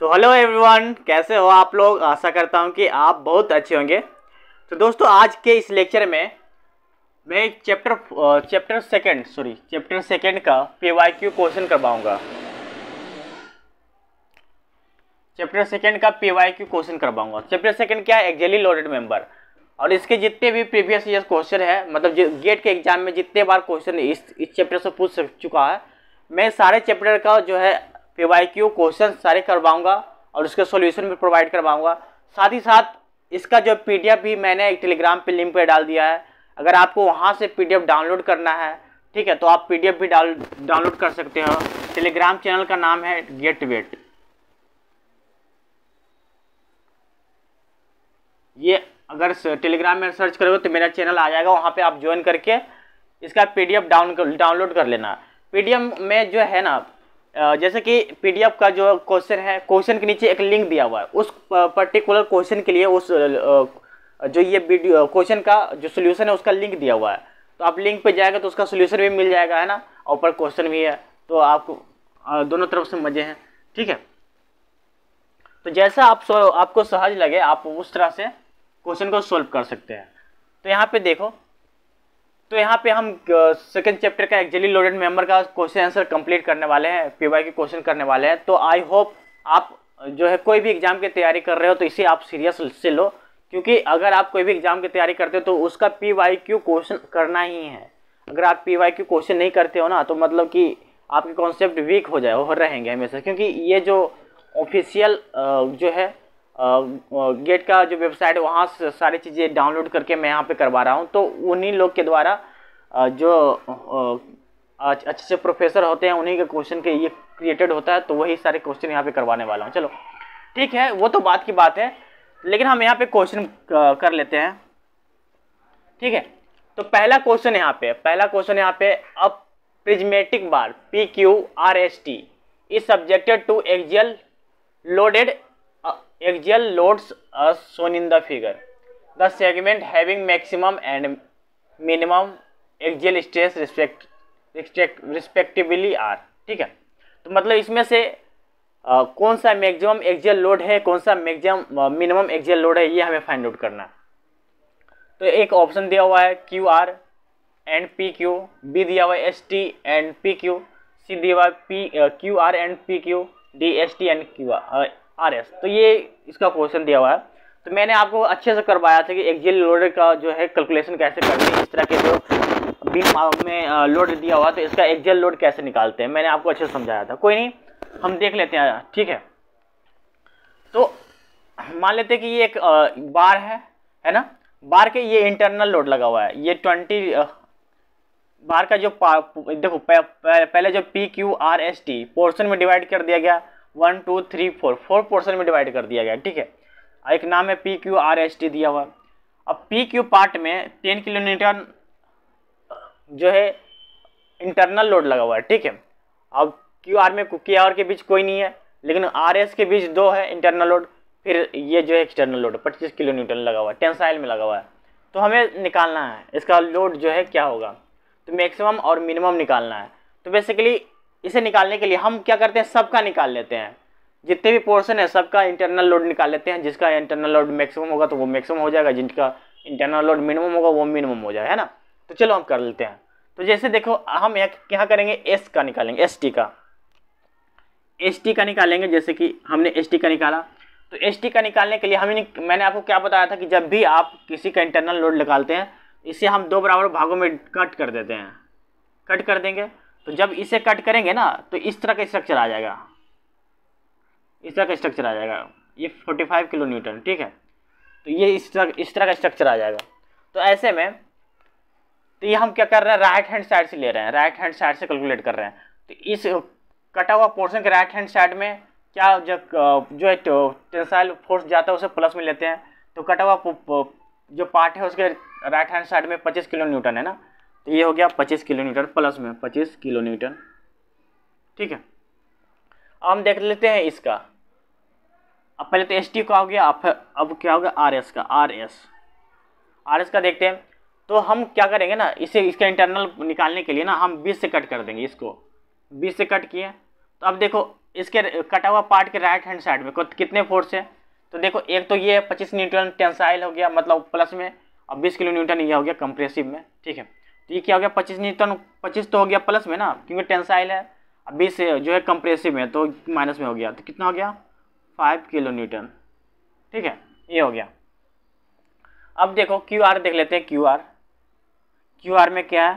तो hello everyone, कैसे हो आप लोग। आशा करता हूं कि आप बहुत अच्छे होंगे। तो दोस्तों, आज के इस लेक्चर में मैं चैप्टर सेकंड का पीवाईक्यू क्वेश्चन करवाऊंगा। चैप्टर सेकंड का पीवाईक्यू क्वेश्चन करवाऊंगा। चैप्टर सेकंड क्या है? Axially loaded member. और इसके जितने भी प्रीवियस ईयर क्वेश्चन है, मतलब गेट के एग्जाम में जितने बार क्वेश्चन इस चैप्टर से पूछ चुका है, मैं सारे चैप्टर का जो है पीवाईक्यू क्वेश्चन सारे करवाऊंगा और उसके सॉल्यूशन भी प्रोवाइड करवाऊंगा। साथ ही साथ इसका जो पीडीएफ भी मैंने एक टेलीग्राम पे लिंक पे डाल दिया है। अगर आपको वहां से पीडीएफ डाउनलोड करना है, ठीक है, तो आप पीडीएफ भी डाउनलोड कर सकते हो। टेलीग्राम चैनल का नाम है गेट वेट। ये अगर टेलीग्राम में सर्च करोगे तो मेरा चैनल आ जाएगा, वहाँ पे आप ज्वाइन करके इसका पीडीएफ डाउनलोड कर लेना। पीडीएफ में जो है ना, जैसे कि पीडीएफ का जो क्वेश्चन है, क्वेश्चन के नीचे एक लिंक दिया हुआ है। उस पर्टिकुलर क्वेश्चन के लिए उस जो ये वीडियो क्वेश्चन का जो सोल्यूशन है उसका लिंक दिया हुआ है। तो आप लिंक पे जाएगा तो उसका सोल्यूशन भी मिल जाएगा, है ना, और ऊपर क्वेश्चन भी है। तो आपको दोनों तरफ से मजे हैं, ठीक है। तो जैसा आपको सहज लगे आप उस तरह से क्वेश्चन को सॉल्व कर सकते हैं। तो यहाँ पे देखो, तो यहाँ पे हम सेकंड चैप्टर का एक्सियली लोडेड मेंबर का क्वेश्चन आंसर कंप्लीट करने वाले हैं, पीवाई के क्वेश्चन करने वाले हैं। तो आई होप आप जो है कोई भी एग्जाम की तैयारी कर रहे हो तो इसे आप सीरियस से लो, क्योंकि अगर आप कोई भी एग्जाम की तैयारी करते हो तो उसका पीवाईक्यू क्वेश्चन करना ही है। अगर आप पीवाईक्यू क्वेश्चन नहीं करते हो ना, तो मतलब कि आपके कॉन्सेप्ट वीक हो रहेंगे हमेशा। क्योंकि ये जो ऑफिशियल जो है गेट का जो वेबसाइट है, वहाँ से सारी चीज़ें डाउनलोड करके मैं यहाँ पे करवा रहा हूँ। तो उन्हीं लोग के द्वारा जो अच्छे से प्रोफेसर होते हैं, उन्हीं के क्वेश्चन के ये क्रिएटेड होता है। तो वही सारे क्वेश्चन यहाँ पे करवाने वाला हूँ। चलो ठीक है, वो तो बात की बात है, लेकिन हम यहाँ पे क्वेश्चन कर लेते हैं, ठीक है। तो पहला क्वेश्चन यहाँ पे अब prismatic bar PQRST is subjected to axial loads as shown in the figure. The segment having maximum and minimum axial stress respectively are, ठीक है। तो मतलब इसमें से कौन सा मैक्सिमम एक्सियल लोड है, कौन सा मैक्सिमम मिनिमम एक्सियल लोड है, ये हमें फाइंड आउट करना है। तो एक ऑप्शन दिया हुआ है QR एंड PQ, बी दिया हुआ है ST एंड PQ, सी दिया हुआ है QR and PQ, D ST and RS। तो ये इसका क्वेश्चन दिया हुआ है। तो मैंने आपको अच्छे से करवाया था कि एक्सियल लोड का जो है कैलकुलेशन कैसे करनी है। इस तरह के जो बीम में लोड दिया हुआ तो इसका एक्सियल लोड कैसे निकालते हैं, मैंने आपको अच्छे से समझाया था। कोई नहीं, हम देख लेते हैं, ठीक है। तो मान लेते हैं कि ये एक बार है ना। बार के ये इंटरनल लोड लगा हुआ है, ये 20 बार का जो देखो पहले जो PQRST पोर्शन में डिवाइड कर दिया गया, 1 2 3 4 पोर्शन में डिवाइड कर दिया गया, ठीक है। एक नाम है PQRST दिया हुआ। अब PQ पार्ट में 10 किलोन्यूटन जो है इंटरनल लोड लगा हुआ है, ठीक है। अब QR में QR के बीच कोई नहीं है, लेकिन RS के बीच 2 है इंटरनल लोड। फिर ये जो है एक्सटर्नल लोड 25 किलोन्यूटन लगा हुआ है, टेंसाइल में लगा हुआ है। तो हमें निकालना है इसका लोड जो है क्या होगा, तो मैक्सिमम और मिनिमम निकालना है। तो बेसिकली इसे निकालने के लिए हम क्या करते हैं, सबका निकाल लेते हैं। जितने भी पोर्शन है सबका इंटरनल लोड निकाल लेते हैं। जिसका इंटरनल लोड मैक्सिमम होगा तो वो मैक्सिमम हो जाएगा, जिनका इंटरनल लोड मिनिमम होगा वो मिनिमम हो जाएगा, है ना। तो चलो हम कर लेते हैं। तो जैसे देखो, हम यहाँ करेंगे S का निकालेंगे, ST का निकालेंगे। जैसे कि हमने ST का निकाला, तो ST का निकालने के लिए मैंने आपको क्या बताया था कि जब भी आप किसी का इंटरनल लोड निकालते हैं, इसे हम 2 बराबर भागों में कट कर देते हैं, कट कर देंगे। तो जब इसे कट करेंगे ना, तो इस तरह का स्ट्रक्चर आ जाएगा, इस तरह का स्ट्रक्चर आ जाएगा। ये 45 किलोन्यूटन, ठीक है। तो ये इस तरह का स्ट्रक्चर आ जाएगा। तो ऐसे में तो ये हम क्या कर रहे हैं, राइट हैंड साइड से ले रहे हैं, राइट हैंड साइड से कैलकुलेट कर रहे हैं। तो इस कटा हुआ पोर्शन के राइट हैंड साइड में क्या जो है टेंसाइल फोर्स जाता है उसे प्लस में लेते हैं। तो कटा हुआ जो पार्ट है उसके राइट हैंड साइड में 25 किलोन्यूटन है ना, तो ये हो गया 25 किलोन्यूटन प्लस में 25 किलोन्यूटन, ठीक है। अब हम देख लेते हैं इसका। अब पहले तो ST का हो गया, अब क्या होगा RS का, RS का देखते हैं। तो हम क्या करेंगे ना, इसका इंटरनल निकालने के लिए ना हम 20 से कट कर देंगे। इसको 20 से कट किए, तो अब देखो इसके कटा हुआ पार्ट के राइट हैंड साइड में कितने फोर्स है, तो देखो एक तो ये 25 न्यूटन टेंसाइल हो गया मतलब प्लस में, और 20 किलो न्यूटन ये हो गया कंप्रेसिव में, ठीक है। तो ये क्या हो गया 25 न्यूटन, 25 तो हो गया प्लस में ना क्योंकि टेंसाइल है, अब 20 जो है कंप्रेसिव में तो माइनस में हो गया, तो कितना हो गया 5 किलो न्यूटन, ठीक है, ये हो गया। अब देखो क्यू आर देख लेते हैं, क्यू आर में क्या है,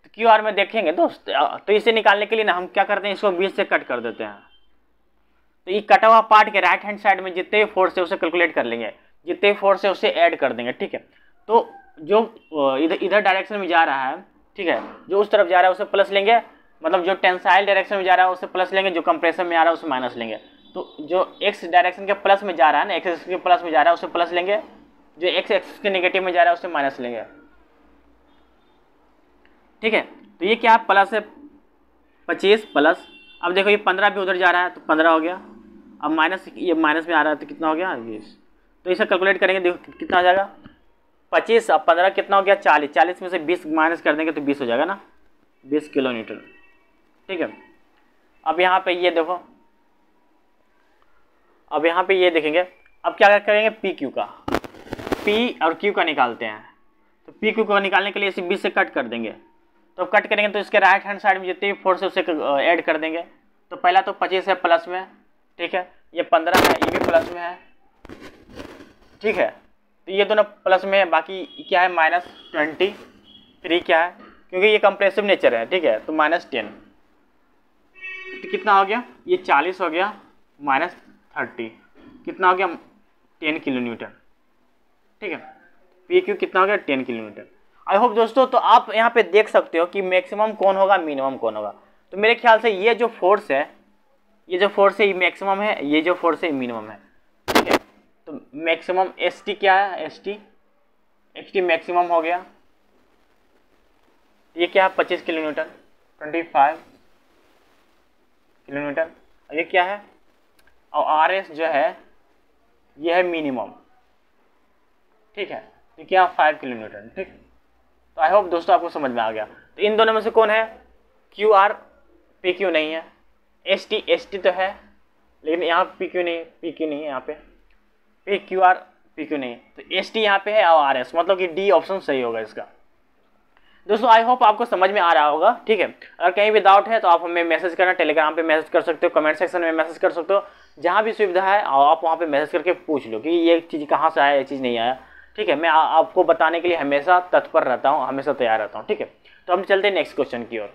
तो क्यू आर में देखेंगे दोस्त, तो इसे निकालने के लिए ना हम क्या करते हैं, इसको 20 से कट कर देते हैं। तो ये कटा हुआ पार्ट के राइट हैंड साइड में जितने भी फोर्स है उसे कैलकुलेट कर लेंगे, जितने भी फोर्स है उसे ऐड कर देंगे, ठीक है। तो जो इधर डायरेक्शन में जा रहा है, ठीक है, जो उस तरफ जा रहा है उसे प्लस लेंगे, मतलब जो टेंसाइल डायरेक्शन में जा रहा है उसे प्लस लेंगे, जो कंप्रेशन में आ रहा है उसे माइनस लेंगे। तो जो एक्स डायरेक्शन के प्लस में जा रहा है ना, एक्स एक्सिस के प्लस में जा रहा है उसे प्लस लेंगे, जो एक्स एक्सिस के नेगेटिव में जा रहा है उसे माइनस लेंगे, ठीक है। तो ये क्या है प्लस है 25 प्लस, अब देखो ये 15 भी उधर जा रहा है तो 15 हो गया, अब माइनस ये माइनस में आ रहा है तो कितना हो गया 20। तो इसे कैलकुलेट करेंगे, देखो कितना आ जाएगा 25 अब 15 कितना हो गया 40, 40 में से 20 माइनस कर देंगे तो 20 हो जाएगा ना, 20 किलो न्यूटन, ठीक है। अब यहाँ पे ये देखो, अब यहाँ पे ये देखेंगे, अब क्या करेंगे पी क्यू का, पी और क्यू का निकालते हैं। तो पी क्यू को निकालने के लिए इसे 20 से कट कर देंगे, तो कट करेंगे तो इसके राइट हैंड साइड में जितने भी फोर्स है उसे ऐड कर देंगे। तो पहला तो 25 है प्लस में, ठीक है, ये 15 है ये भी प्लस में है, ठीक है। तो ये दोनों प्लस में है, बाकी क्या है -20, फिर ये क्या है क्योंकि ये कंप्रेसिव नेचर है, ठीक है, तो -10, तो कितना हो गया ये 40 हो गया, -30 कितना हो गया 10 किलो न्यूटन, ठीक है। पी क्यू कितना हो गया 10 किलो न्यूटन। आई होप दोस्तों, तो आप यहाँ पे देख सकते हो कि मैक्सिमम कौन होगा मिनिमम कौन होगा। तो मेरे ख्याल से ये जो फोर्स है ये मैक्सिमम है, ये जो फोर्स है मिनिमम है, ठीक है। तो मैक्सिमम एस टी क्या है, एस टी मैक्सिमम हो गया, ये क्या है 25 किलो न्यूटन 25 किलो न्यूटन, ये क्या है, और आर एस जो है ये है मिनिमम, ठीक है, ये क्या 5 किलो न्यूटन, ठीक। तो आई होप दोस्तों आपको समझ में आ गया। तो इन दोनों में से कौन है क्यू आर, पी क्यू नहीं है, एस टी तो है लेकिन यहाँ पी क्यू नहीं है, यहाँ पे P Q R P Q नहीं है, तो एस टी यहाँ पे है और आर एस, मतलब कि डी ऑप्शन सही होगा इसका। दोस्तों आई होप आपको समझ में आ रहा होगा, ठीक है। अगर कहीं भी डाउट है तो आप हमें मैसेज करना, टेलीग्राम पे मैसेज कर सकते हो, कमेंट सेक्शन में मैसेज कर सकते हो, जहाँ भी सुविधा है आप वहाँ पे मैसेज करके पूछ लो कि ये चीज़ कहाँ से आया, ये चीज़ नहीं आया, ठीक है। मैं आपको बताने के लिए हमेशा तत्पर रहता हूँ, हमेशा तैयार रहता हूँ, ठीक है। तो हम चलते हैं नेक्स्ट क्वेश्चन की ओर।